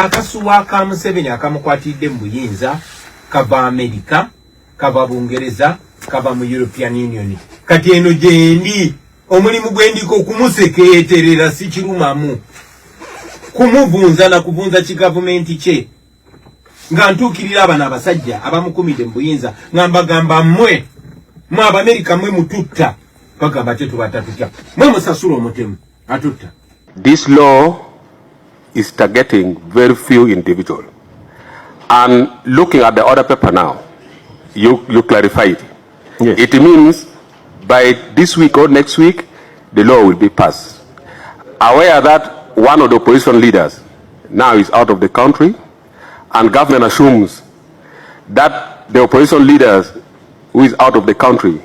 akasuwa ka Museveni akamukwatidde mu buyinza kava Amerika, kava Bungereza, kava mu European Union. Kati eno gyendi omulimu gwendiko kumusekeeterera si kirumamu, kumuvunza na kuvunza kigavumenti kye nga ntuukirira abana abasajja abamukumidde mu buyinza nga mbagamba mmwe Abamerika mmwe mututta bagamba tetubata tutya mmwe musasula omutemu atutta. This law is targeting very few individuals. And looking at the other paper now, you clarified. Yes. It means by this week or next week, the law will be passed. Aware that one of the opposition leaders now is out of the country, and government assumes that the opposition leaders who is out of the country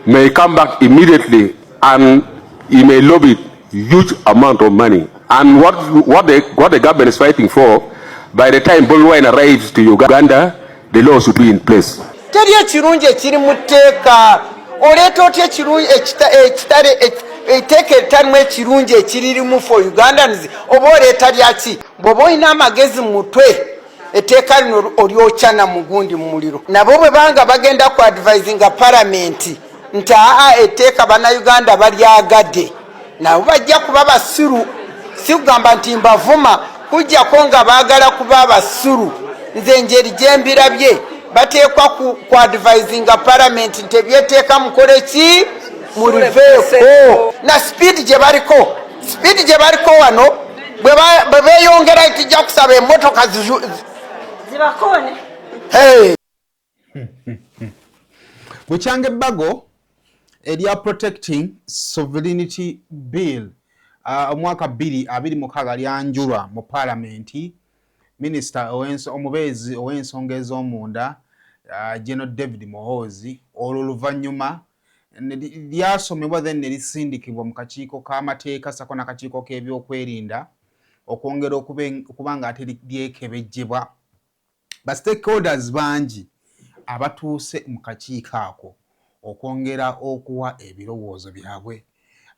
may come back immediately and he may lobby huge amount of money. And what the government is fighting for, by the time Bobi arrives to Uganda, the law should be in place. Teriyo kirungi kiri muteeka oleeta otya ekirungi ekitale etteeka eritalimu ekirungi ekiririmu for Ugandans oba oleeta lyaki bw'oba olina amagezi mu mutwe etteeka lino olyokya na mugundi mu muliro. Nabo bwe banga bagenda ku advisinga palamenti nti etteeka bannayuganda balyagadde nabo bajja kuba basiru. Si kugamba nti mbavuma kujjako nga baagala kuba abasiru. Nze njeri gyembirabye bateekwa ku advisinga parliament nti ebyeteeka mukole ki muliveeko na speed gye baliko wano bwe beeyongera tijja kusaba emmotoka zibakone. Bukyange Bago erya Protecting Sovereignty Bill omwaka 2026 lyanjulwa mu parliament. Minister omubeezi ow'ensonga ez'omunda General David Muhoozi oluvanyuma lyasomebwa then ne lisindikibwa mu kakiiko k'amateeka sako n'akakiiko k'ebyokwerinda okwongera okuba nga ate lyekebejjebwa ba stakeholders bangi abatuuse mu kakiiko ako okwongera okuwa ebirowoozo byabwe.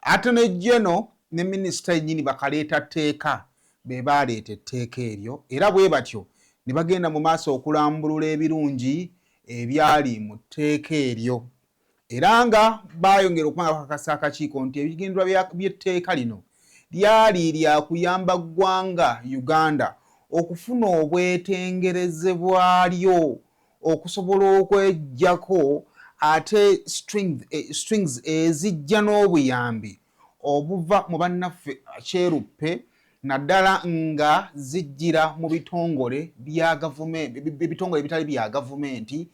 Ate ne General ne Minister yennyini bakaleeta tteeka be baleeta etteeka eryo era bwe batyo ne bagenda mu maaso okulambulula ebirungi ebyali mu tteeka eryo era nga bayongera okubanga bakakasa akakiiko nti ebigendererwa by'etteeka lino lyali lya kuyamba ggwanga Uganda okufuna obwetengereze bwalyo okusobola okweggyako ate strings ezijja n'obuyambi obuva mu bannaffe kyeruppe naddala nga zijjira mu bitongole bya gavumenti ebitongole bitali bya gavumenti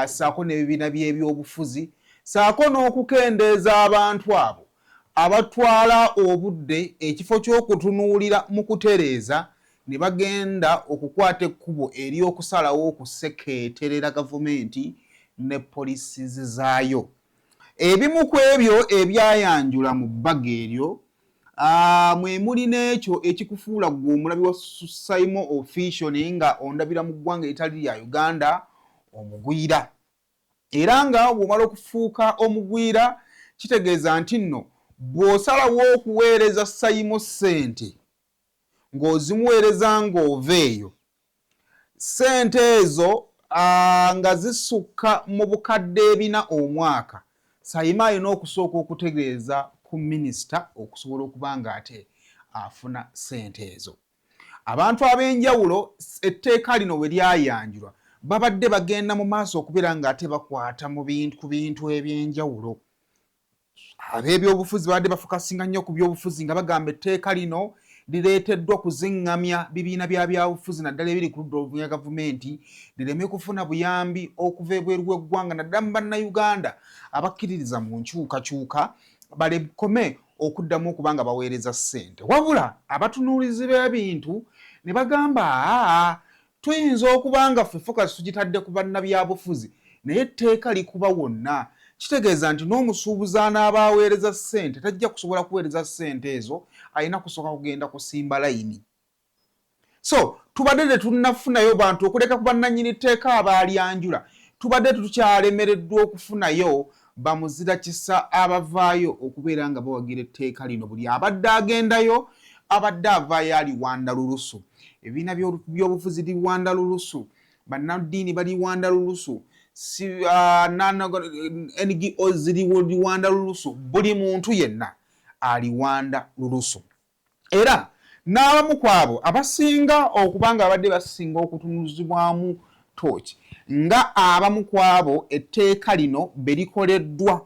saako n'ebibiina by'ebyobufuzi saako n'okukendeeza abantu abo abatwala obudde ekifo ky'okutunuulira mu kutereeza ne bagenda okukwata ekkubo ery'okusalawo okusekeeterera gavumenti ne poliisi zaayo. Ebimu ku ebyo ebyayanjula mu bbaga eryo mwe muli n'ekyo ekikufuula gwe omulabi wa Simon official naye nga ondabira mu ggwanga eritali lya Uganda omugwira. Era nga bw'omala okufuuka omugwira kitegeeza nti nno bw'osalawo okuweereza Simon ssente ng'ozimuweereza ng'ova eyo ssente ezo nga zisukka mu bukadde 4 omwaka Simon alina okusooka okutegeeza ku minisita okusobola okuba nga ate afuna ssente ezo. Abantu ab'enjawulo etteeka lino bwe lyayanjulwa babadde bagenda mu maaso okubeera nga ate bakwata ku bintu eby'enjawulo. Ab'ebyobufuzi babadde bafokasinga nnyo ku byobufuzi nga bagamba etteeka lino lireeteddwa kuzingamya bibiina bya byabufuzi naddala ebiri ku ludda oluvunya gavumenti lireme kufuna buyambi okuva ebweru w'eggwanga naddala mu bannayuganda abakkiririza mu nkyukakyuka balekome okuddamu okuba nga baweereza ssente. Wabula abatunuulizi b'ebintu ne bagamba tuyinza okuba nga ffe focus tugitadde ku bannabyabufuzi naye etteeka likuba wonna. Kitegeeza nti n'omusuubuzi anaabaweereza ssente tajja kusobola kuweereza ssente ezo alina kusooka kugenda kusimba layini. So tubadde tetunnafunayo bantu okuleka ku bannannyini tteeka abaalyanjula tubadde tukyalemereddwa okufunayo bamuzira kisa abavaayo okubeera nga bawagira etteeka lino buli abadde agendayo abadde avaayo ali wanda lulusu ebibiina by'obufuzi liwanda lulusu, bannaddiini baliwanda lulusu, NGO ziriwanda lulusu, buli muntu yenna aliwanda lulusu. Era n'abamu kwabo abasinga okubanga abadde basinga okutunuzibwamu tochi nga abamu kwabo etteeka lino berikoleddwa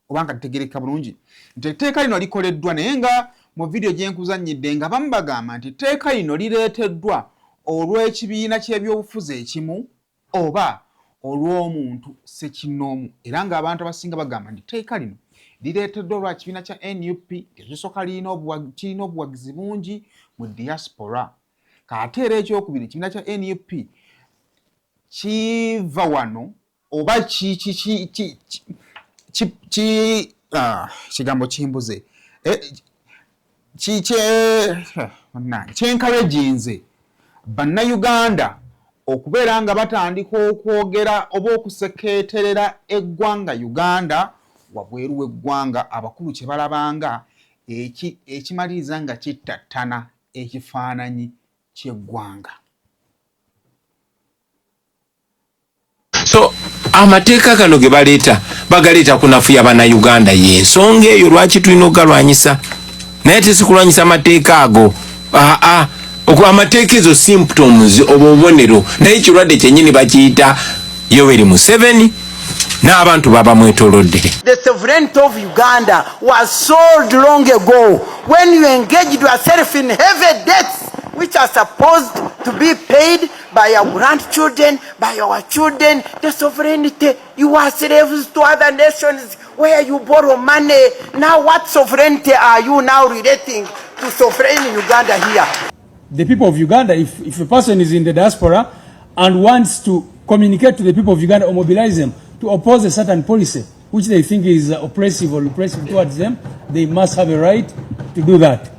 obanga tegereka bulungi nti etteeka lino likoleddwa naye nga mu video gye nkuzannyidde nga bamu bagamba nti etteeka lino lireeteddwa olw'ekibiina ky'ebyobufuzi ekimu oba olw'omuntu sekinnoomu era ng'abantu abasinga bagamba nti etteeka lino lireeteddwa olwa kibiina kya NUP ekisooka kirina obuwagizi bungi mu diaspora kaate era ekyokubiri ekibiina kya NUP kiva wano oba kigambo kimbuze kyenkareginze bannayuganda okubeera nga batandika okwogera oba okusekeeterera eggwanga Uganda wabweru w'eggwanga abakulu kye balabanga ekimaliriza nga kittattana ekifaananyi ky'eggwanga. So amateeka gano ge bagaleeta kunafuya bannayuganda y'ensonga eyo lwaki tulina okugalwanyisa naye tesikulwanyisa amateeka ago. Amateeka ezo symptoms oba obubonero naye ekirwadde kyennyini bakiyita Yoweri Museveni n'abantu baba mwetolodde. The sovereignty of Uganda was sold long ago when you engaged yourself in heavy debts which are supposed to be paid by our grandchildren, by our children. The sovereignty, you are slaves to other nations where you borrow money. Now what sovereignty are you now relating to sovereign Uganda here? The people of Uganda, if a person is in the diaspora and wants to communicate to the people of Uganda or mobilize them to oppose a certain policy which they think is oppressive or repressive towards them, they must have a right to do that.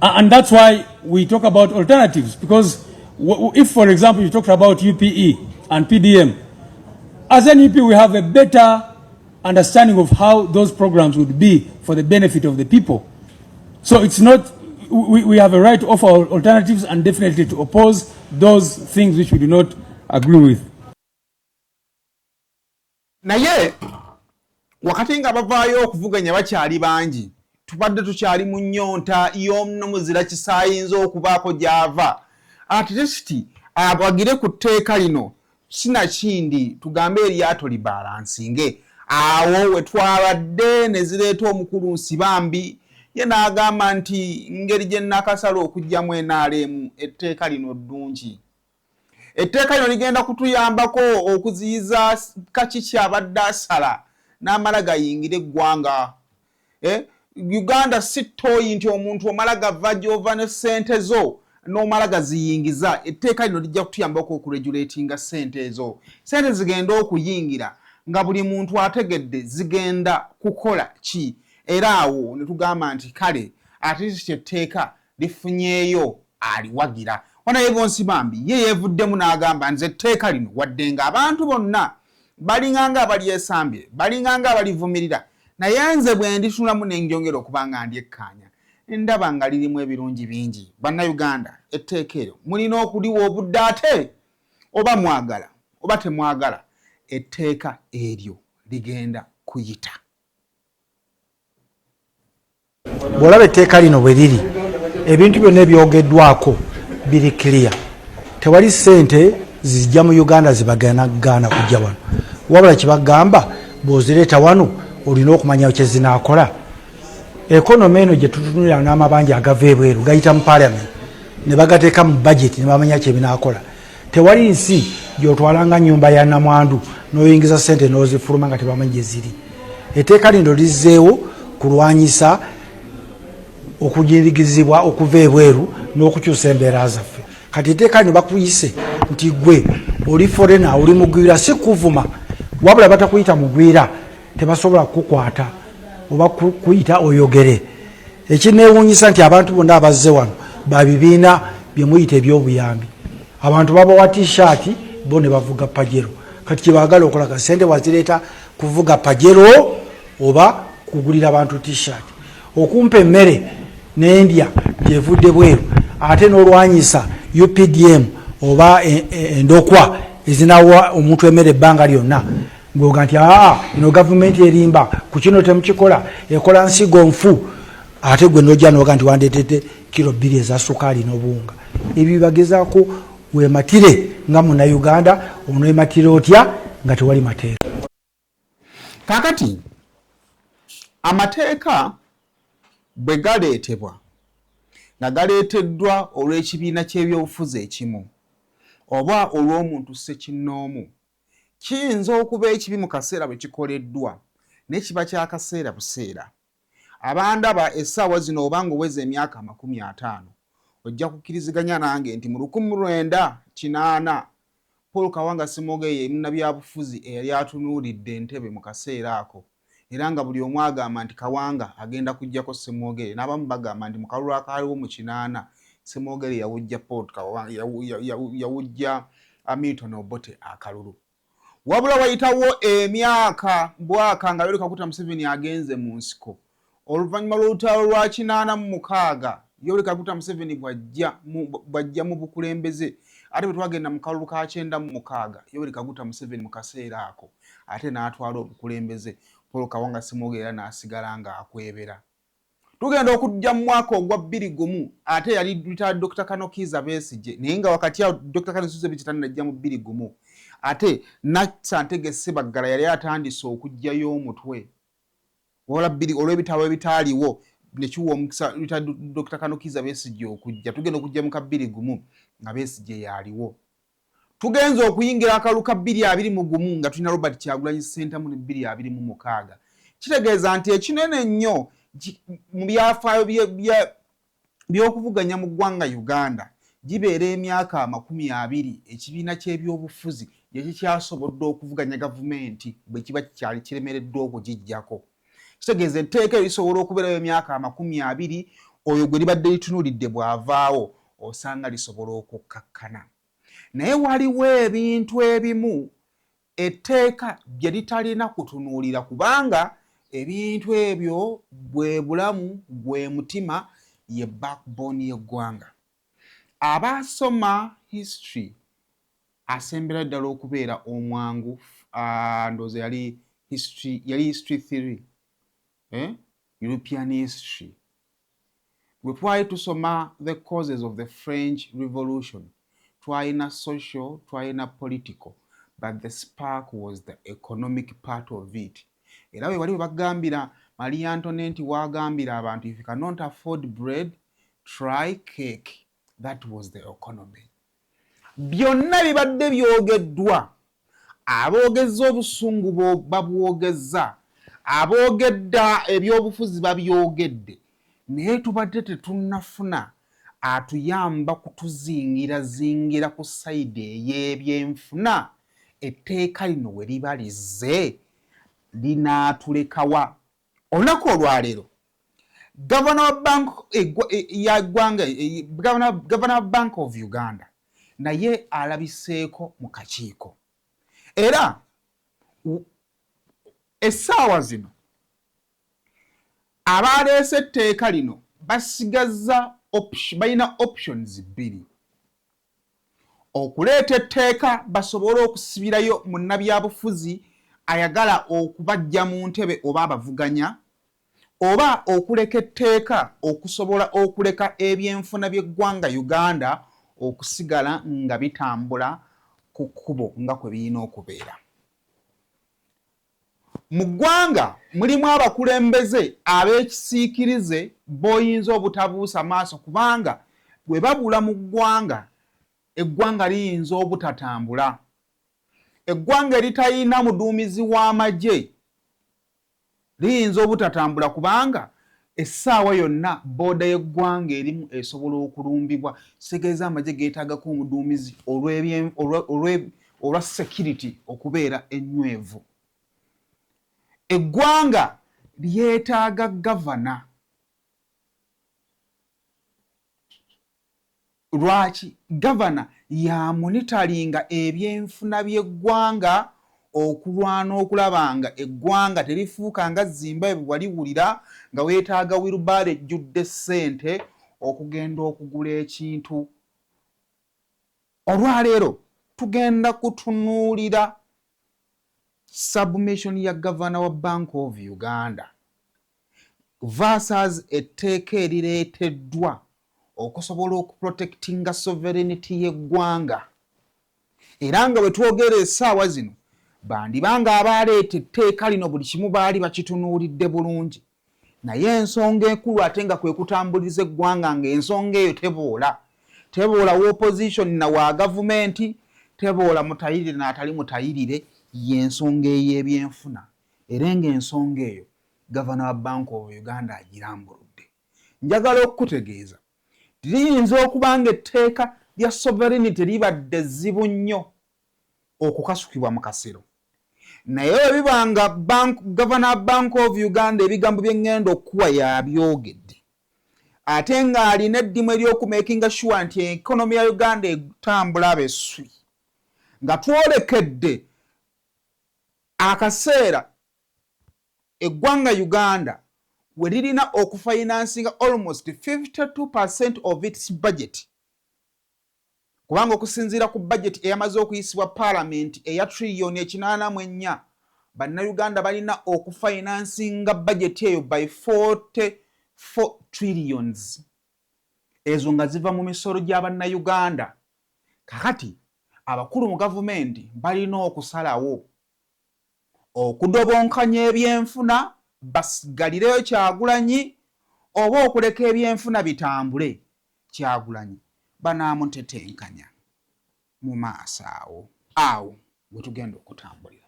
And that's why we talk about alternatives, because if, for example, you talked about UPE and PDM, as an UP we have a better understanding of how those programs would be for the benefit of the people. So it's not, we have a right to offer alternatives and definitely to oppose those things which we do not agree with. Naye wakati nga bavaayo okuvuganya bakyali bangi tubadde tukyali mu nnyonta y'omu muzira kisaayinza okubaako gy'ava ate tesiti abagire ku tteeka lino sinakindi tugambe eryato libalansinge awo we twabadde ne zireeta omukulu Nsibambi ye n'agamba nti ngeri gye nakasala okugyamu NRM etteeka lino ddungi. Etteeka lino ligenda kutuyambako okuziyiza kakiki abadde asala n'amala gayingira eggwanga. Uganda si toyi nti omuntu omala gava gy'ova ne ssente zo n'omala gaziyingiza. Etteeka lino lijja kutuyambako okuregulatinga ssente ezo. Ssente zigenda okuyingira nga buli muntu ategedde zigenda kukola ki. Era awo ne tugamba nti kale ate etteeka lifunyeeyo aliwagira. Honorable Nsibambi ye yevuddemu n'agamba nze etteeka lino wadde nga abantu bonna balinganga abalyesambye balinganga abalivumirira naye nze bwe nditulamu ne njongera okuba nga ndyekkaanya ndaba nga lirimu ebirungi bingi. Bannayuganda etteeka eryo mulina okuliwa obudde ate oba mwagala oba temwagala etteeka eryo ligenda kuyita. Bw'olaba etteeka lino bwe liri ebintu byonna ebyogeddwako biri clear. Tewali ssente zijja mu Uganda zibagana kujja wano. Wabula kibagamba bw'ozireeta wano olina okumanya kye zinaakola. Economy eno gye tutunulira n'amabanja agava ebweru gayita mu parliament ne bagateeka mu budget ne bamanya kye binaakola. Tewali nsi gy'otwalanga nnyumba ya namwandu n'oyingiza ssente n'ozifuluma nga tebamanyi gye ziri. Etteeka lino lizzeewo kulwanyisa okujirigizibwa okuva ebweru n'okukyusa embeera zaffe. Kati etteeka lino bakuyise nti gwe oli foreigner oli mugwira si kuvuma wabula batakuyita mugwira tebasobola kukwata oba kuyita oyogere. Ekineewuunyisa nti abantu bonna abazze wano babibiina bye muyita ebyobuyambi. Abantu babawa t-shirt bo ne bavuga pajero. Kati kyebaagala okulaga ssente wazireeta kuvuga pajero oba kugulira abantu t-shirt. Okumpa emmere n'India gyevudde bweru ate n'olwanyisa UPDM oba endokwa ezinawa omuntu emmere ebbanga lyonna ng'oga nti ino gavumenti erimba ku kino temukikola ekola nsigo nfu ate gwe n'ojja n'oga nti wandeetedde kilo 2 eza sukaali n'obuwunga. Ebyo bagezaako weematire nga munnayuganda oneematire otya nga tewali mateeka. Kakati amateeka bwe galeetebwa nga galeeteddwa olw'ekibiina ky'ebyobufuzi ekimu oba olw'omuntu ssekinnoomu, kiyinza okuba ekibi mu kaseera bwe kikoleddwa ne kiba kya kaseera buseera. Abandaba essaawa zino obanga oweza emyaka 50 ojja kukkiriziganya nange nti mu 1980 Paul Kawanga Ssemwogerere ye munnabyabufuzi eyali atunuulidde entebe mu kaseera ako, era nga buli omu agamba nti Kawanga agenda kujjako Ssemwogerere, n'abamu bagamba nti mu kalulu akaaliwo mu 80 Ssemwogerere yawujja Paul Kawanga yawujja Milton Obote akalulu. Wabula wayitawo emyaka bwaka nga Yoweri Kaguta Museveni agenze mu nsiko. Oluvannyuma lw'olutalo lwa 86 Yoweri Kaguta Museveni bwajja mu bukulembeze, ate bwe twagenda mu kalulu ka 96 Yoweri Kaguta Museveni mu kaseera ako ate n'atwala obukulembeze, Paul Kawanga Ssemwogerere n'asigala ng'akwebera. Tugenda okujja mu mwaka ogwa 2001 ate yali Dr. Kanokiza Besigye, naye nga wakati awo Dr. Kanokiza Besigye tannajja mu 2001 ate Nassantege Ssebaggala yali atandise okujjayo omutwe olw'ebitabo ebitaaliwo nekiwa omukisa Dr. Kanokiza Besigye okujja. Tugenda okujja mu ka 2001 nga Besigye yaliwo. Tugenza okuyingira akalu ka 2021 nga tulina Robert Kyagulanyi Ssentamu ne 2026. Kitegeeza nti ekinene nnyo mu byafaayo by'okuvuganya mu ggwanga Uganda gibeera emyaka 20 ekibiina ky'ebyobufuzi gye kikyasobodde okuvuganya gavumenti bwe kiba kyali kiremereddwa okugijjako. Kitegeeza etteeka erisobola okubeerayo emyaka 20 oyo gwe libadde litunuulidde bw'avaawo osanga lisobola okukkakkana. Naye waliwo ebintu ebimu etteeka bye litalina kutunuulira kubanga ebintu ebyo bwe bulamu bwe mutima ye backbone y'eggwanga. Abasoma history asembera ddala okubeera omwangu ndowooza yali history theory, European history. Bwe twali tusoma the causes of the French Revolution, twalina social, twalina political, but the spark was the economic part of it. Era we wali bagambira Marie Antoinette wagambira abantu, if you cannot afford bread, try cake. That was the economy. Byonna bibadde byogeddwa, aboogezza obusungu babwogezza, aboogedda ebyobufuzi babyogedde, naye tubadde tetunnafuna atuyamba kutuzingira ku sayidi ey'ebyenfuna. Etteeka lino we liba lizze linaatulekawa. Olunaku olwaleero Governor Bank of Uganda naye alabiseeko mu kakiiko, era essaawa zino abaleese etteeka lino basigazza balina options 2. Okuleeta etteeka basobole okusibirayo munnabyabufuzi ayagala okubajja mu ntebe oba abavuganya, oba okuleka etteeka okusobola okuleka ebyenfuna by'eggwanga Uganda okusigala nga bitambula ku kkubo nga kwe birina okubeera. Mu ggwanga mulimu abakulembeze ab'ekisiikirize b'oyinza obutabuusa maaso kubanga bwe babula mu ggwanga, eggwanga liyinza obutatambula. Eggwanga eritalina muduumizi w'amagye liyinza obutatambula kubanga essaawa yonna booda y'eggwanga erimu esobola okulumbibwa. Kitegeeza amagye geetaagako omuduumizi olwa security okubeera ennywevu. Eggwanga lyetaaga gavana. Lwaki? Gavana ya monitoringa ebyenfuna by'eggwanga okulwana okulaba nga eggwanga terifuuka nga Zimbabwe waliwulira nga weetaaga wheelbarrow ejjudde ssente okugenda okugula ekintu. Olwaleero tugenda kutunuulira submission ya Governor wa Bank of Uganda versus etteeka erireeteddwa okusobola okuprotectinga sovereignty y'eggwanga. Era nga bwe twogera essaawa zino bandibanga abaleeta etteeka lino buli kimu baali bakitunuulidde bulungi, naye ensonga enkulu ate nga kwe kutambuliza eggwanga ng'ensonga eyo teboola wa opposition na wa gavumenti, teboola mutayirire n'atali mutayirire, y'ensonga ey'ebyenfuna. Era ng'ensonga eyo Governor wa Bank of Uganda agirambuludde. Njagala okutegeeza liyinza okuba nga etteeka lya sovereignty libadde zzibu nnyo okukasukibwa mu kasero, naye bwe biba nga Governor wa Bank of Uganda ebigambo bye ŋŋenda okuwa yabyogedde, ate ng'alina eddimu ery'okumakinga sure nti ekonomi ya Uganda etambula beswi, nga twolekedde akaseera eggwanga Uganda we lirina okufinansinga almost 52% of its budget, kubanga okusinziira ku budget eyamaze okuyisibwa Parliament eya trillion 84, bannayuganda balina okufinansinga budget eyo by 44 trillions. Ezo nga ziva mu misolo gy'abannayuganda. Kakati abakulu mu gavumenti balina okusalawo okudobonkanya ebyenfuna basigalirayo Kyagulanyi oba okuleka ebyenfuna bitambule Kyagulanyi banaamutetenkanya mu maaso awo we tugenda okutambulira.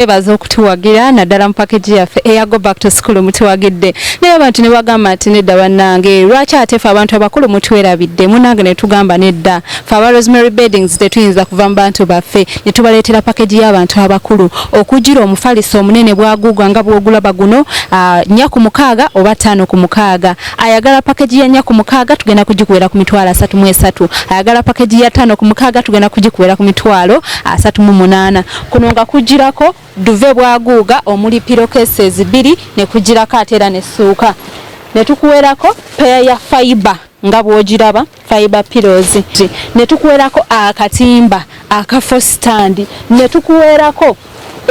Ebaza okutuwagira naddala mu package yaffe eya Go Back to School mutuwagidde naye abantu ne bagamba ati nedda bannange lwaki ate ffe abantu abakulu mutwerabidde munange ne tugamba nedda ffe aba Rosemary Beddings tetuyinza kuva mu bantu baffe ne tubaleetera package y'abantu abakulu okugira omufaliso omunene bwaguugwa nga bw'ogulaba guno 4 ku 6 oba 5 ku 6. Ayagala package ya 4 ku 6 tugenda kugikuwera ku mitwalo 33. Ayagala package ya 5 ku 6 tugenda kugikuwera ku mitwalo 38. Kuno nga kugirako duve bwaguuga omuli pillowcases 2 ne kugirako ate era ne ssuuka ne tukuwerako pair ya fiber nga bw'ogiraba fiber pillows ne tukuwerako akatimba akafo stand ne tukuwerako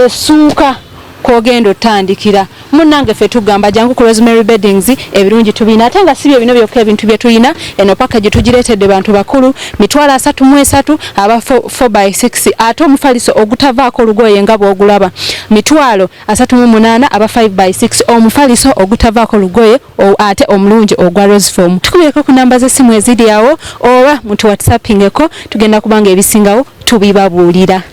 essuuka kogendo tandikira munange fe tugamba jangu ku Rosemary Beddings ebirungi tubina ate nga sibyo bino byokka ebintu bye tulina eno package tugireetedde bantu bakulu mitwalo 33 aba 4x6 ate omufaliso ogutavaako lugoye nga bw'ogulaba mitwalo 38 aba 5x6 omufaliso ogutavaako lugoye ate omulungi ogwa rose form. Tukubireko ku namba z'essimu eziri awo oba mutu whatsappingeko tugenda kubanga ebisingawo tubibabuulira.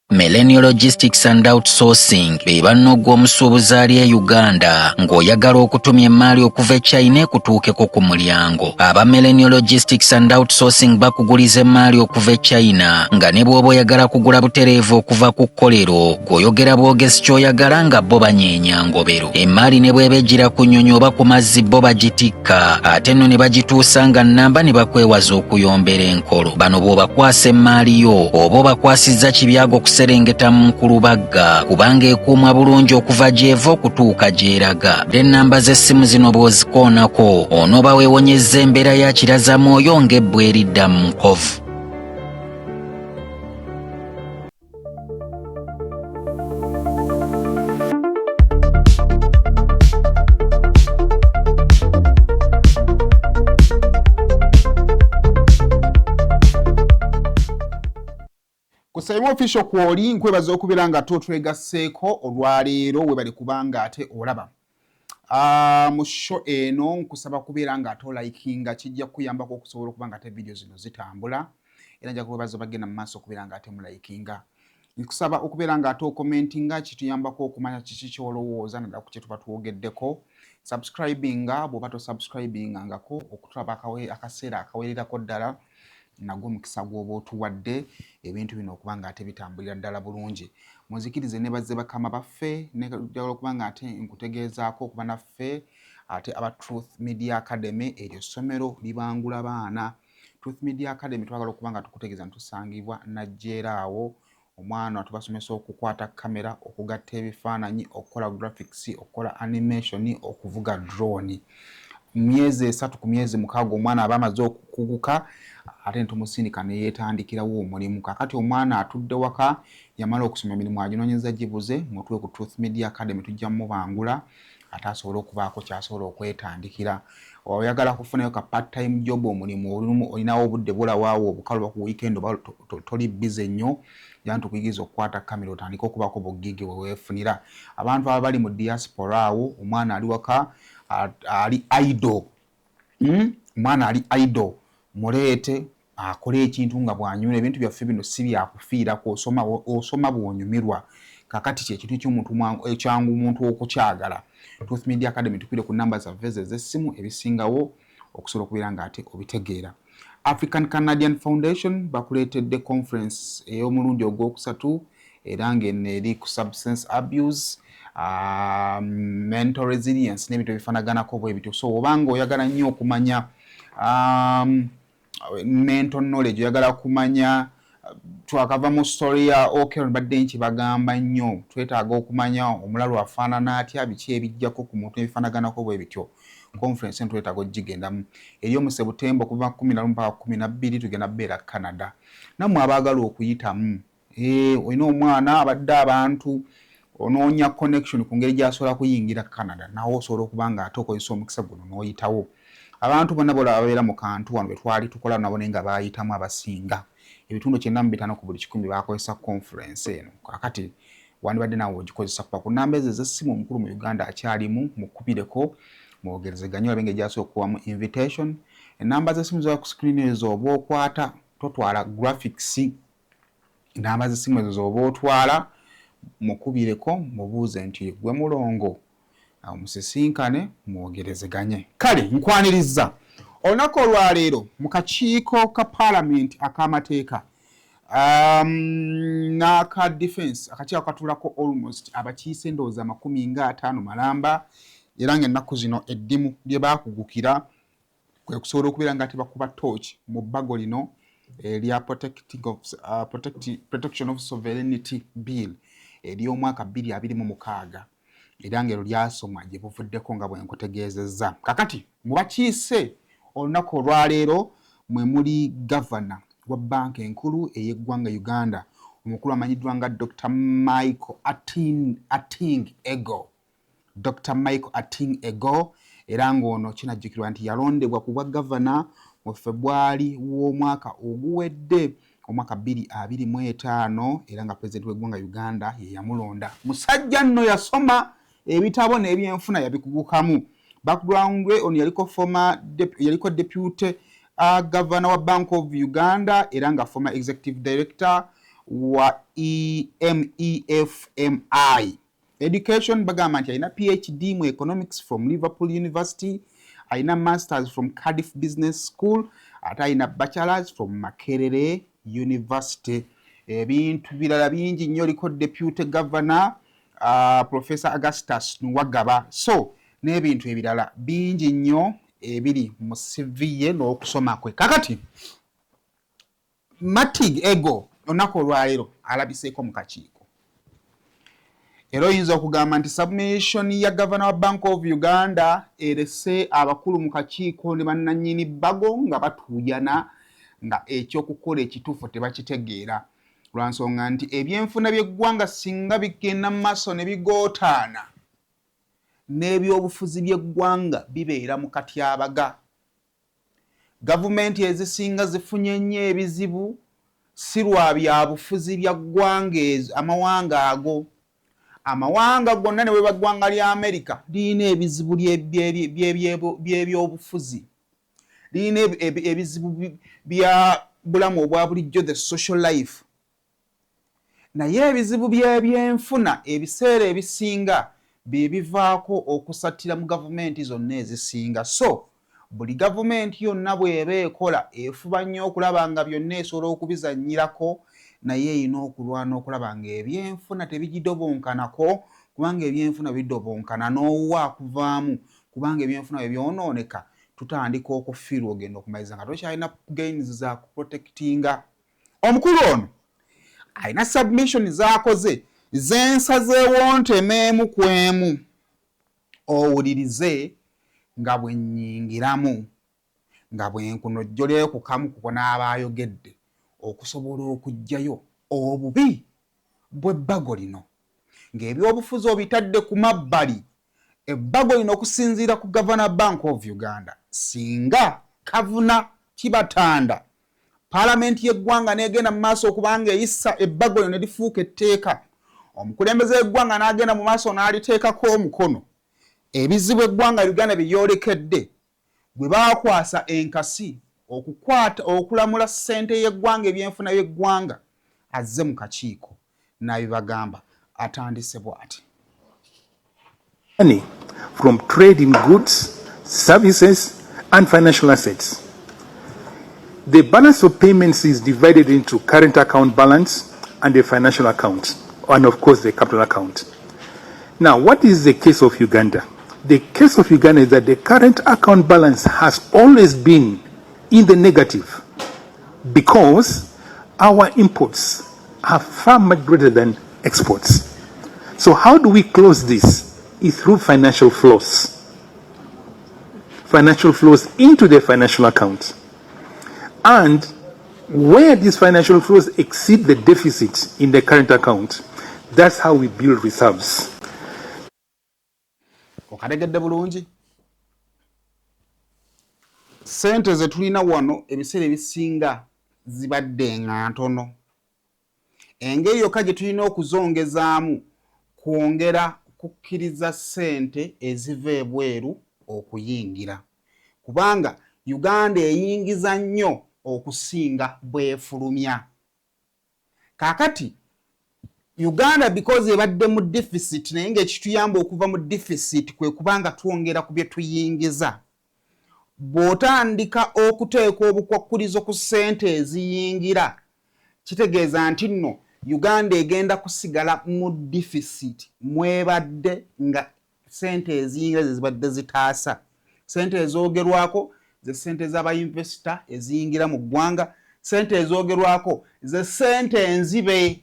Millennial Logistics and Outsourcing be bannoggwa omusuubuzi ali e Uganda ng'oyagala okutumya emaali okuva e China ekutuukeko ku mulyango. Aba Millennial Logistics and Outsourcing bakuguliza emaali okuva e China nga ne bw'oba oyagala kugula butereevu okuva ku kkolero gw'oyogera bwogezi ky'oyagala nga bo banyeenya ngobero. Emaali ne bw'eba ejjira ku nnyonyi oba ku mazzi bo bagitikka ate nno ne bagituusa nga nnamba ne bakwewaza okuyombera enkolo. Bano bw'obakwasa emaali yo oba obakwasizza kibyago serengeta mu Nkulubagga kubanga ekuumwa bulungi okuva gy'eva okutuuka gy'eraga. Ennamba z'essimu zino bw'ozikoonako onooba weewonyezza embeera ya kirazamwoyo ng'ebbwa eridda mu nkovu. Kusaimu official kwoli nkwebaza okubeera nga twegasseeko olwaleero we bali kubanga ate olaba. Mu show eno nkusaba kubeera nga ate olikinga kijja kuyambako okusobola okuba nga ate video zino zitambula. Era nja kwebaza bagenda mu maaso okubeera nga ate mulikinga. Nkusaba okubeera nga ate okomentinga kituyambako okumanya kiki ky'olowooza naddala ku kye tuba twogeddeko. Subscribinga bw'oba tosubscribingangako okutulaba akaseera akawererako ddala. Nagwo mukisa gw'oba otuwadde ebintu bino okuba nga ate bitambulira ddala bulungi. Muzikirize ne bazze bakama baffe nejjagala okuba nga ate nkutegeezaako okuba naffe ate aba Truth Media Academy eryo essomero libangula baana Truth Media Academy twagala okuba nga tukutegeeza ntusangibwa najjeeraawo omwana tubasomesa okukwata kamera, okugatta ebifaananyi, okukola graphics, okukola animation, okuvuga drone. Myezi 3 ku myezi 6 omwana aba amaze okukuguka ate ntumusindika ne yeetandikirawo omulimu. Kakati omwana atudde waka yamala okusoma emirimu aginoonyeza gibuze mutuwe ku Truth Media Academy tujja mubangula ate asobola okubaako kyasobola okwetandikira. Oyagala kufunayo ka part time job omulimu olinawo obudde bulawaawo obukaluba ku weekend oba toli busy nnyo yantu kuyigiza okukwata kamera otandika okubaako bugigi weweefunira. Abantu abali mu diaspora awo omwana ali waka ali idle. Omwana ali idle muleete akole ekintu nga bwanyumira ebintu byaffe bino si byakufiirako osoma bwonyumirwa. Kakati kyekintu ky'omuntu ekyangu omuntu okukyagala. Truth Media Academy tukwire ku namba zaffe ez'essimu ebisingawo okusobola okubeera nga ate obitegeera. African Canadian Foundation bakuleetedde conference ey'omulundi ogwokusatu era ng'eno eri ku substance abuse, mental resilience n'ebintu ebifanaganako bwe bityo. So obanga oyagala nnyo okumanya mental knowledge, oyagala kumanya twakava mu story ya Okero badde nki bagamba nnyo twetaaga okumanya omulalu afaanana atya biki ebijjako ku muntu ebifanaganako bwe bityo. Conference eno twetaaga ogigendamu eri mu September okuva 11 mpaka 12 tugenda beera Canada. Nammwe abaagala okuyitamu olina omwana abadde abantu onoonya connection ku ngeri gy'asobola kuyingira Canada nawo osobola okuba nga ate okozesa omukisa guno n'oyitawo. Abantu bonna babeera mu kantu wano bwe twali tukola nabo naye nga baayitamu abasinga. Ebitundu 95 ku buli 100 bakozesa conference eno. Kakati wandibadde naawe ogikozesa kuba ku namba ezo ez'essimu omukulu mu Uganda akyalimu mukubireko mwogerezeganye olabe engeri gy'asobola okuwamu invitation. Enamba z'essimu zoba ku screen ezo oba okwata totwala graphics. Enamba z'essimu ezo zoba otwala mukubireko mubuuze nti gwe mulongo musisinkane mwogerezeganye. Kale nkwaniriza olunaku olwaleero mu kakiiko ka Parliament ak'amateeka n'aka defense akakiiko akatuulako almost abakiise endowooza 50 malamba era ng'ennaku zino eddimu lye baakugukira kwe kusobola okubeera nga tebakuba torch mu bbago lino erya Protection of Sovereignty Bill ery'omwaka 2026 era ng'ero lyasomwa gye buvuddeko nga bwe nkutegeezezza. Kakati mu bakiise olunaku olwaleero mwe muli Govonor wa banka enkulu ey'eggwanga Uganda omukulu amanyiddwa nga Dr. Michael Ating Ego. Dr. Michael Ating Ego era ng'ono kinajjukirwa nti yalondebwa ku bwa Govonor mu February w'omwaka oguwedde omwaka 2025 era nga Pulezidenti w'eggwanga Uganda ye yamulonda. Musajja nno yasoma ebitabo n'ebyenfuna yabikugukamu. Background we ono yaliko deputy governor wa Bank of Uganda era nga former executive director wa EMEFMI. Education bagamba nti alina PhD mu economics from Liverpool University, alina masters from Cardiff Business School, ate alina bachelors from Makerere University. Ebintu birala bingi nnyo liko deputy governor Professor Augustus Nwagaba. So n'ebintu ebirala bingi nnyo ebiri mu CV ye n'okusoma kwe. Kakati Matig Ego olunaku olwaleero alabiseeko mu kakiiko. Era oyinza okugamba nti submission ya Governor wa Bank of Uganda erese abakulu mu kakiiko ne bannannyini bbago nga batuuyana nga ekyokukola ekituufu tebakitegeera. Lwansonga nti ebyenfuna by'eggwanga singa bigenda mu maaso ne bigootaana n'ebyobufuzi by'eggwanga bibeera mu katyabaga. Gavumenti ezisinga zifunye nnyo ebizibu si lwa byabufuzi bya ggwanga amawanga ago. Amawanga gonna ne bwe ggwanga lya America lirina ebizibu by'ebyobufuzi, lirina ebizibu bya bulamu obwa bulijjo, the social life. Naye ebizibu by'ebyenfuna ebiseera ebisinga bye bivaako okusatira mu gavumenti zonna ezisinga. So buli gavumenti yonna bw'eba ekola efuba nnyo okulaba nga byonna esobola okubizannyirako, naye erina okulwana okulaba nga ebyenfuna tebigidobonkanako, kubanga ebyenfuna bidobonkana n'owa kuvaamu, kubanga ebyenfuna bwe byonooneka tutandika okufiirwa ogenda okumaliza nga tokyalina gains za kuprotectinga. Omukulu ono alina submission z'akoze zensazeewo ntemeemu ku emu owulirize nga bwe nnyingiramu nga bwe nkunojjolerayo ku kamu ku bonaaba ayogedde okusobola okuggyayo obubi bw'ebbago lino ng'ebyobufuzi obitadde ku mabbali. Ebbago lino okusinziira ku Governor Bank of Uganda singa kavuna kibatanda Paalamenti y'eggwanga n'egenda mu maaso okubanga eyissa ebbago lino ne lifuuka etteeka, omukulembeze w'eggwanga n'agenda mu maaso n'aliteekako omukono, ebizibu eggwanga Uganda bye lyolekedde bwe baakwasa enkasi okulamula ssente y'eggwanga ebyenfuna y'eggwanga azze mu kakiiko n'abibagamba atandise bw'ati. Money from trade in goods, services, and financial assets. The balance of payments is divided into current account balance and the financial account, and of course the capital account. Now, what is the case of Uganda? The case of Uganda is that the current account balance has always been in the negative because our imports are far much greater than exports. So how do we close this? Is through financial flows. Financial flows into the financial account. And where these financial flows exceed the deficit in the current account, that's how we build reserves. Okategedde bulungi. Sente ze tulina wano ebiseera ebisinga zibadde nga ntono. Engeri yokka gye tulina okuzongezaamu kwongera kukkiriza ssente eziva ebweru okuyingira. Kubanga Uganda eyingiza nnyo okusinga bwefulumya. Kaakati Uganda because ebadde mu deficit naye ng'ekituyamba okuva mu deficit kwe kubanga twongera ku bye tuyingiza. Bw'otandika okuteeka obukwakkulizo ku ssente eziyingira kitegeeza nti nno Uganda egenda kusigala mu deficit mwebadde nga ssente eziyingira zibadde zitaasa. Ssente ezoogerwako ze ssente z'abayinvesita eziyingira mu ggwanga, ssente ezoogerwako ze ssente enzibe.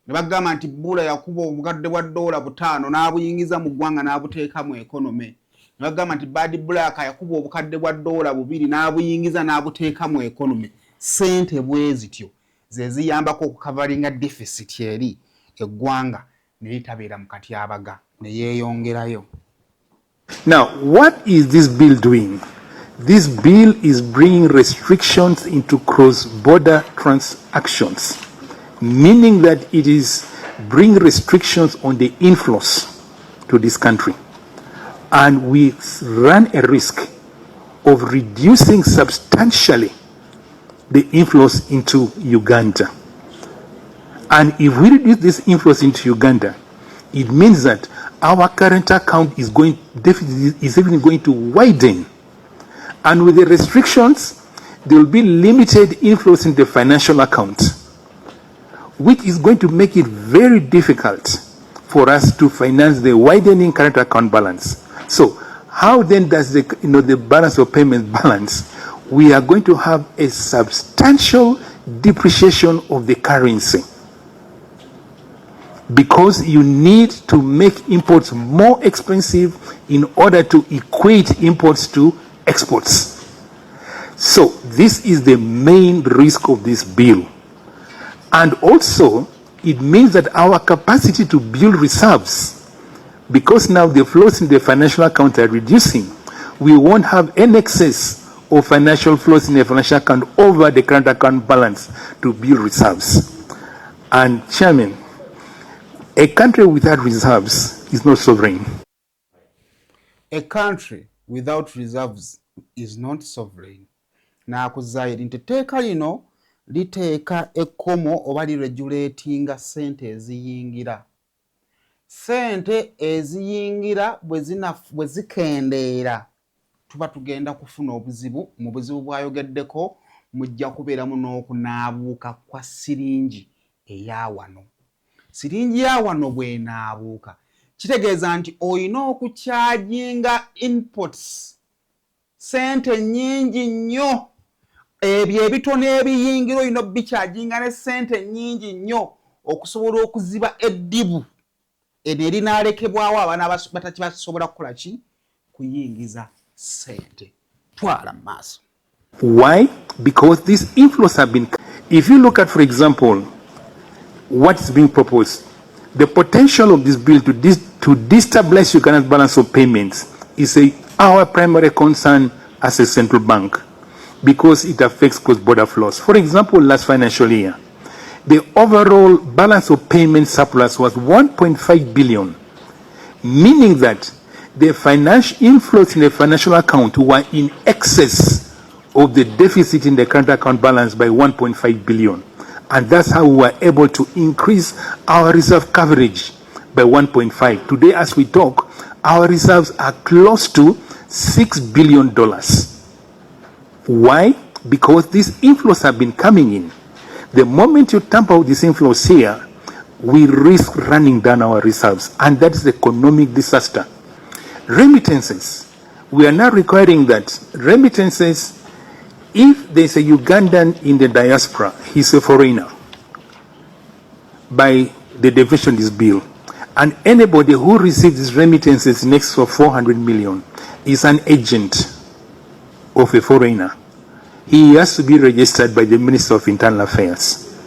Ne bagamba nti Bula yakuba obukadde bwa $5 n'abuyingiza mu ggwanga n'abuteeka mu ekonome. Ne bagamba nti Badi Bulaka yakuba obukadde bwa $2 n'abuyingiza n'abuteeka mu ekonome. Sente bwe zityo ze ziyambako okukavaringa deficit eri eggwanga ne litabeera mu katyabaga ne yeeyongerayo. Now, what is this bill doing? This bill is bringing restrictions into cross-border transactions, meaning that it is bringing restrictions on the inflows to this country. And we run a risk of reducing substantially the inflows into Uganda. And if we reduce this inflows into Uganda, it means that our current account is even going to widen. And with the restrictions, there will be limited inflows in the financial account, which is going to make it very difficult for us to finance the widening current account balance. So how then does the balance of payment balance? We are going to have a substantial depreciation of the currency because you need to make imports more expensive in order to equate imports to exports. So this is the main risk of this bill. And also, it means that our capacity to build reserves, because now the flows in the financial account are reducing, we won't have an excess of financial flows in the financial account over the current account balance to build reserves. And Chairman, a country without reserves is not sovereign. A country without reserves is not sovereign. Na kuzairi nteteeka lino liteeka ekkomo oba liregulatinga ssente eziyingira. Ssente eziyingira bwe zikendeera tuba tugenda kufuna obuzibu. Mu buzibu bwayogeddeko mujja kubeeramu n'okunaabuuka kwa siringi eya wano. Siringi ya wano bw'enaabuuka kitegeeza nti olina okucharginga inputs sente nyingi nnyo ebyo ebitono ebiyingira olina obicharginga ne sente nyingi nnyo okusobola okuziba eddibu eno erinaalekebwawo abaana batakibasobola kukola ki kuyingiza sente twala mu maaso. Why? Because these inflows have been, if you look at, for example, what is being proposed, the potential of this bill to destabilize Uganda's balance of payments is our primary concern as a central bank because it affects cross-border flows. For example, last financial year, the overall balance of payment surplus was 1.5 billion, meaning that the financial inflows in the financial account were in excess of the deficit in the current account balance by 1.5 billion. And that's how we were able to increase our reserve coverage by 1.5. Today, as we talk, our reserves are close to $6 billion. Why? Because these inflows have been coming in. The moment you tamper with these inflows here, we risk running down our reserves, and that's the economic disaster. Remittances. We are now requiring that remittances, if there's a Ugandan in the diaspora, he's a foreigner by the definition of this bill, and anybody who receives these remittances next to 400 million is an agent of a foreigner. He has to be registered by the Minister of Internal Affairs.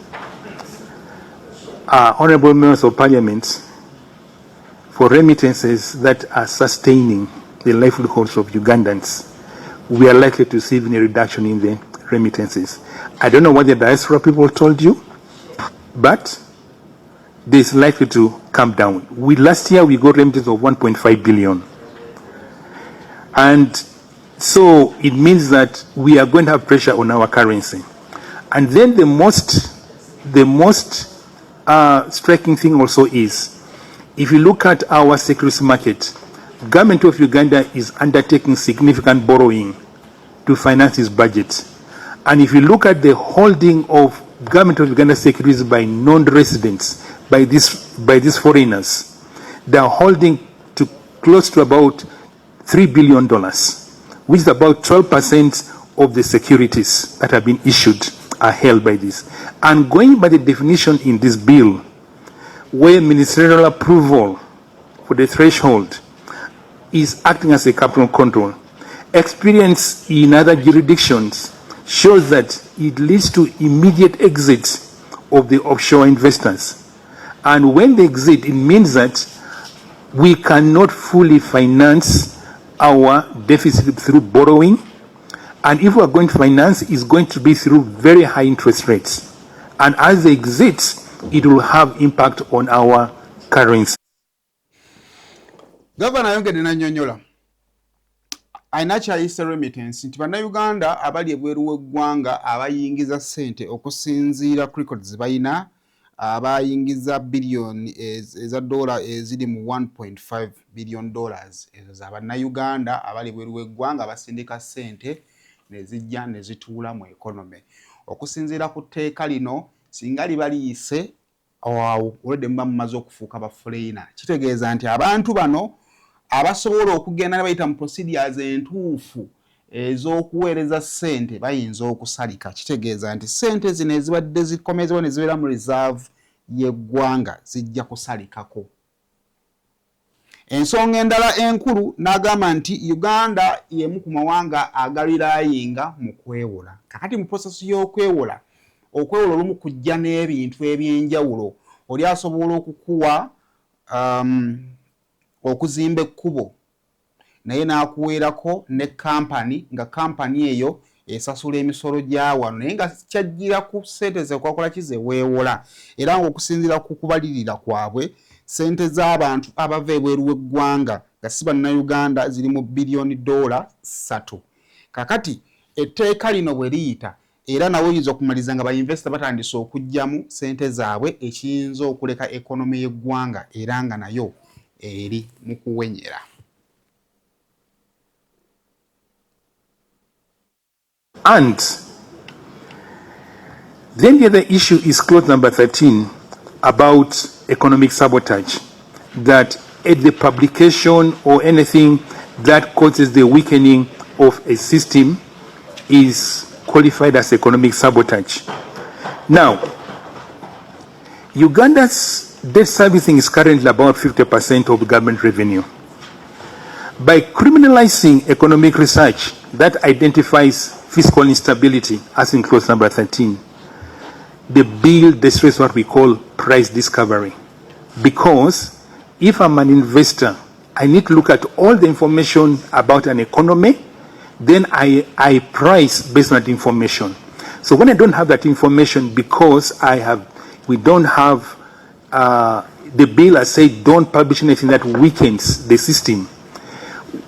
Honorable members of Parliament, for remittances that are sustaining the livelihoods of Ugandans, we are likely to see a reduction in the remittances. I don't know what the diaspora people told you, but this is likely to come down. Last year we got remittances of 1.5 billion. And so it means that we are going to have pressure on our currency. And then the most striking thing also is, if you look at our securities market, government of Uganda is undertaking significant borrowing to finance its budget. And if you look at the holding of government of Uganda securities by non-residents, by these foreigners, they are holding to close to about $3 billion, which is about 12% of the securities that have been issued are held by this. And going by the definition in this bill, where ministerial approval for the threshold is acting as a capital control, experience in other jurisdictions shows that it leads to immediate exit of the offshore investors. And when they exit, it means that we cannot fully finance our deficit through borrowing. And if we are going to finance, it's going to be through very high interest rates. And as they exit, it will have impact on our currency. Governor ayongedde n'annyonnyola ayina kyayisa remittance nti bannayuganda abali ebweru w'eggwanga abayingiza ssente okusinziira ku records ze bayina abayingiza billion eza dola eziri mu 1.5 billion dollars ezo za bannayuganda abali ebweru w'eggwanga abasindika ssente ne zijja ne zituula mu economy okusinziira ku tteeka lino singa liba liyise olwedde muba mumaze okufuuka bafuleyina kitegeeza nti abantu bano abasobola okugenda ne bayita mu procedures entuufu ez'okuweereza ssente bayinza okusalika kitegeeza nti ssente zino ezibadde zikomezebwa ne zibeera mu reserve y'eggwanga zijja kusalikako. Ensonga endala enkulu n'agamba nti Uganda y'emu ku mawanga agaliraayinga mu kwewola. Kakati mu process y'okwewola, okwewola olumu kujja n'ebintu ebyenjawulo. Oli asobola okukuwa okuzimba ekkubo naye n'akuweerako ne kampani nga kampani eyo esasula emisolo gya wano naye nga kyajjira ku ssente ze kwakola kize weewola era ng'okusinziira ku kubalirira kwabwe ssente z'abantu abava ebweru w'eggwanga nga si bannayuganda ziri mu biliyoni $3. Kakati etteeka lino bwe liyita era nawe oyinza okumaliza nga bayinvesita batandise okuggyamu ssente zaabwe ekiyinza okuleka ekonomi y'eggwanga era nga nayo eri mu kuwenyera. And then the other issue is clause number 13 about economic sabotage, that at the publication or anything that causes the weakening of a system is qualified as economic sabotage. Now, Uganda's debt servicing is currently about 50% of government revenue. By criminalizing economic research that identifies fiscal instability, as in clause number 13, the bill destroys what we call price discovery. Because if I'm an investor, I need to look at all the information about an economy, then I price based on that information. So when I don't have that information, because we don't have, the bill has said don't publish anything that weakens the system.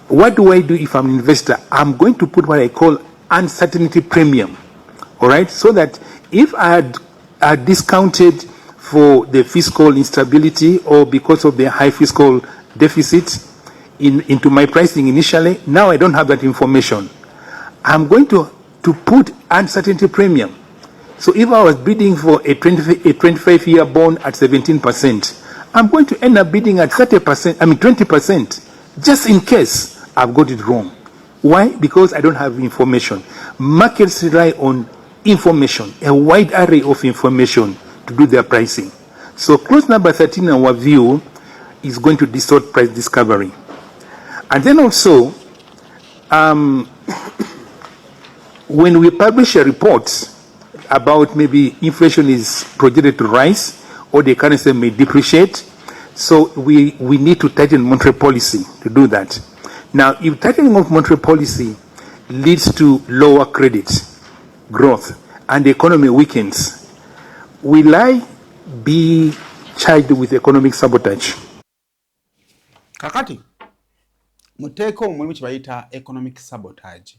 What do I do if I'm an investor? I'm going to put what I call uncertainty premium, all right? So that if I had discounted for the fiscal instability or because of the high fiscal deficit into my pricing initially, now I don't have that information. I'm going to put uncertainty premium. So if I was bidding for a 25-year bond at 17%, I'm going to end up bidding at 20%, just in case I've got it wrong. Why? Because I don't have information. Markets rely on information, a wide array of information to do their pricing. So clause number 13 in our view is going to distort price discovery. And then also, when we publish a report about maybe inflation is projected to rise or the currency may depreciate, so we need to tighten monetary policy to do that. Now, if tightening of monetary policy leads to lower credit growth and the economy weakens, will I be charged with economic sabotage? Kakati, muteko mulimu kibayita economic sabotage.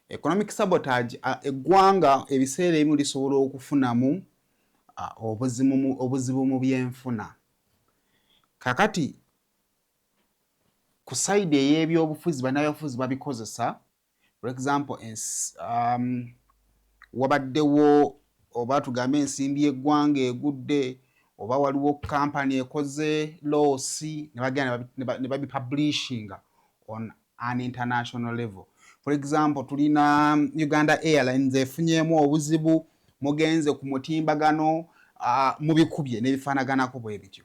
Economic sabotage, eggwanga ebiseera ebimu lisobola okufunamu obuzibu mu byenfuna. Kakati, ku side ey'ebyobufuzi bannabyabufuzi babikozesa, for example, wabaddewo oba tugambe ensimbi y'eggwanga egudde, oba waliwo kampani ekoze loosi ne bagenda ne babipublishinga on an international level. For example, tulina Uganda Airlines efunyemu obuzibu mugenze ku mutimbagano mubikubye n'ebifaanaganako bwe bityo.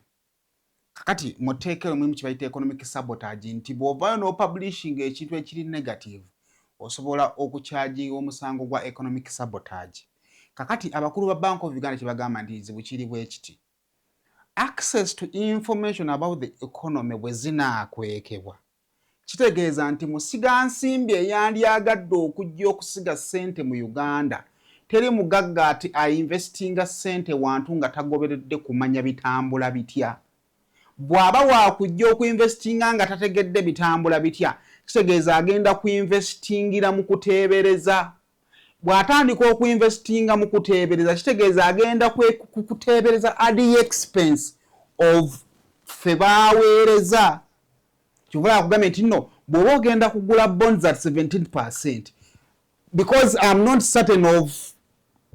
Kakati muteekero mulimu kibayita economic sabotage nti bw'ovaayo n'opublishinga ekintu ekiri negative osobola okucharginga omusango gwa economic sabotage. Kakati abakulu ba Bank of Uganda kibagamba nti kizibu kiri bwe kiti. Access to information about the economy bwe zinaakwekebwa, kitegeeza nti musiga nsimbi eyandyagadde okujja okusiga ssente mu Uganda teri mugagga ati ainvestinga ssente wantu nga tagoberedde kumanya bitambula bitya. Bw'aba wakujja okuinvestinga nga tategedde bitambula bitya, kitegeeza agenda kuinvestingira mu kuteebereza. Bw'atandika okuinvestinga mu kuteebereza, kitegeeza agenda kuteebereza at the expense of ffe baaweereza. Kivula kugamba nti no, bw'oba ogenda kugula bonds at 17%, because I'm not certain of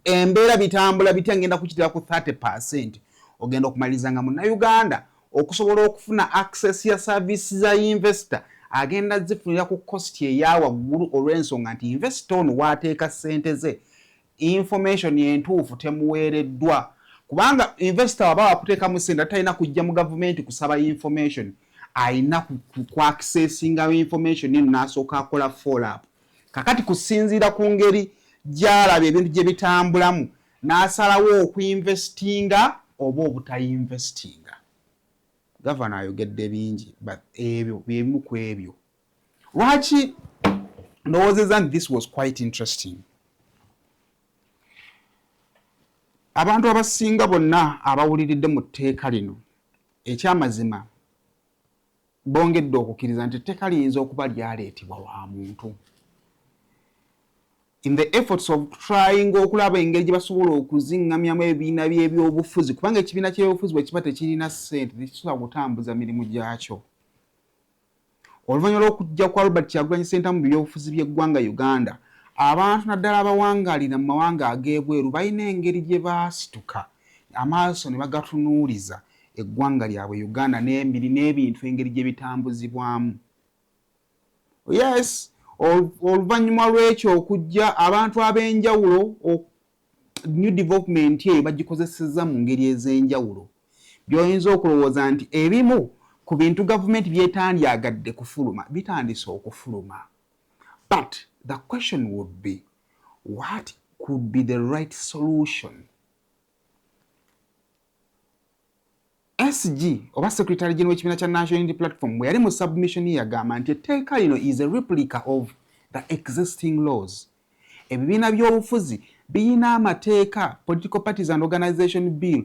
embeera bitambula bitya ngenda kukitira ku 30%, ogenda okumaliriza nga Munnayuganda okusobola okufuna access ya services za investor agenda zifunira ku cost eya waggulu olw'ensonga nti investor ono waateeka ssente ze information entuufu temuweereddwa. Kubanga investor waba wakuteekamu ssente talina kujja mu gavumenti kusaba information, ayina ku accessinga information eno n'asooka akola follow up. Kakati kusinziira ku ngeri gy'alaba ebintu gye bitambulamu n'asalawo okuinvestinga oba obutayinvestinga. Governor ayogedde bingi, but ebyo bimu ku ebyo. Lwaki ndowoozezza nti this was quite interesting. Abantu abasinga bonna abawuliridde mu tteeka lino, ekyamazima bongedde okukkiriza nti etteeka liyinza okuba lyaleetebwa wa muntu. In the efforts of trying okulaba engeri gye basobola okuzingamyamu ebibiina by'ebyobufuzi, kubanga ekibiina ky'ebyobufuzi bwe kiba tekirina ssente tekisobola kutambuza mirimu gyakyo. Oluvannyuma lw'okujja kwa Robert Kyagulanyi Ssentamu mu byobufuzi by'eggwanga Uganda, abantu naddala abawangaalira mu mawanga ag'ebweru balina engeri gye baasituka amaaso ne bagatunuuliza eggwanga lyabwe Uganda n'ebintu engeri gye bitambuzibwamu. Yes, oluvannyuma lw'ekyo okujja abantu ab'enjawulo new development eyo bagikozesezza mu ngeri ez'enjawulo. By'oyinza okulowooza nti ebimu ku bintu gavumenti byetandyagadde kufuluma bitandise okufuluma. But the question would be, what could be the right solution? SG oba Secretary General w'ekibiina kya National Unity Platform bwe yali mu submission yagamba nti etteeka lino is a replica of the existing laws. Ebibiina by'obufuzi biyina amateeka, Political Parties and Organization Bill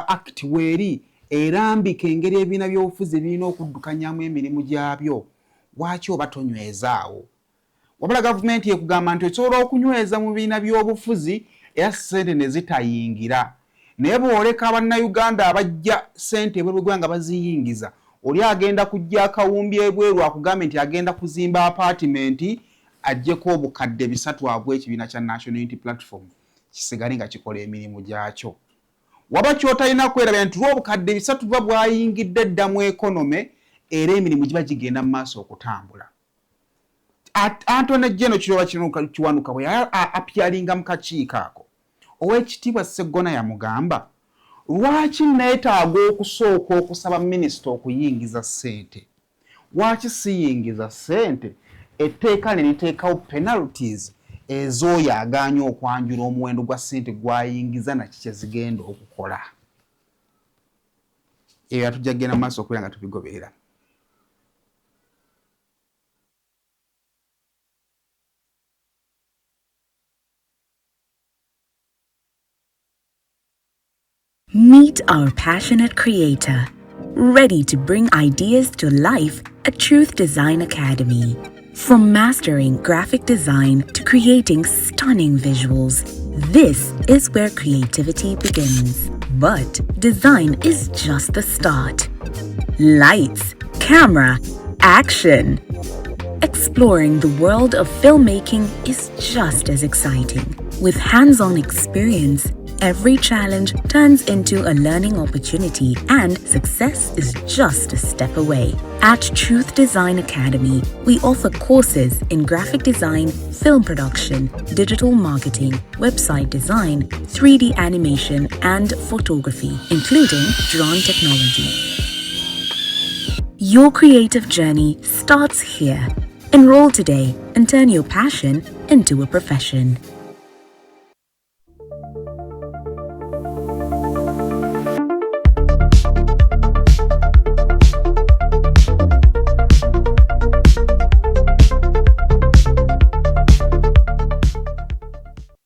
Act weeri erambika engeri ebibiina by'obufuzi birina okuddukanyamu emirimu gyabyo. Lwaki oba tonywezaawo? Wabula gavumenti ekugamba nti osobola okunyweza mu bibiina by'obufuzi era ssente ne zitayingira. Naye bw'oleka Bannayuganda abajja ssente ebw'eggwanga baziyingiza, oli agenda kujja akawumbi ebweru akugambye nti agenda kuzimba apartment ajjeko obukadde 3 agwe ekibiina kya National Unity Platform kisigale nga kikola emirimu gyakyo. Waba kyotalina kwerabira nti obukadde 3 buba bwayingidde dda mu ekonome era emirimu giba gigenda mu maaso okutambula. Antone Jeno Kiwanuka bwe apyalinga mu kakiiko ako, Oweekitiibwa Sseggona yamugamba lwaki neetaaga okusooka okusaba minisita okuyingiza ssente? Lwaki siyingiza ssente? Etteeka ne liteekawo penalties ez'oyo agaanye okwanjula omuwendo gwa ssente gwayingiza na kiki zigenda okukola. Eyo yatujja kugenda mu maaso okubeera nga tubigoberera. Meet our passionate creator, ready to bring ideas to life at Truth Design Academy. From mastering graphic design to creating stunning visuals, this is where creativity begins. But design is just the start. Lights, camera, action. Exploring the world of filmmaking is just as exciting. With hands-on experience, every challenge turns into a learning opportunity and success is just a step away. At Truth Design Academy, we offer courses in graphic design, film production, digital marketing, website design, 3D animation, and photography, including drone technology. Your creative journey starts here. Enroll today and turn your passion into a profession.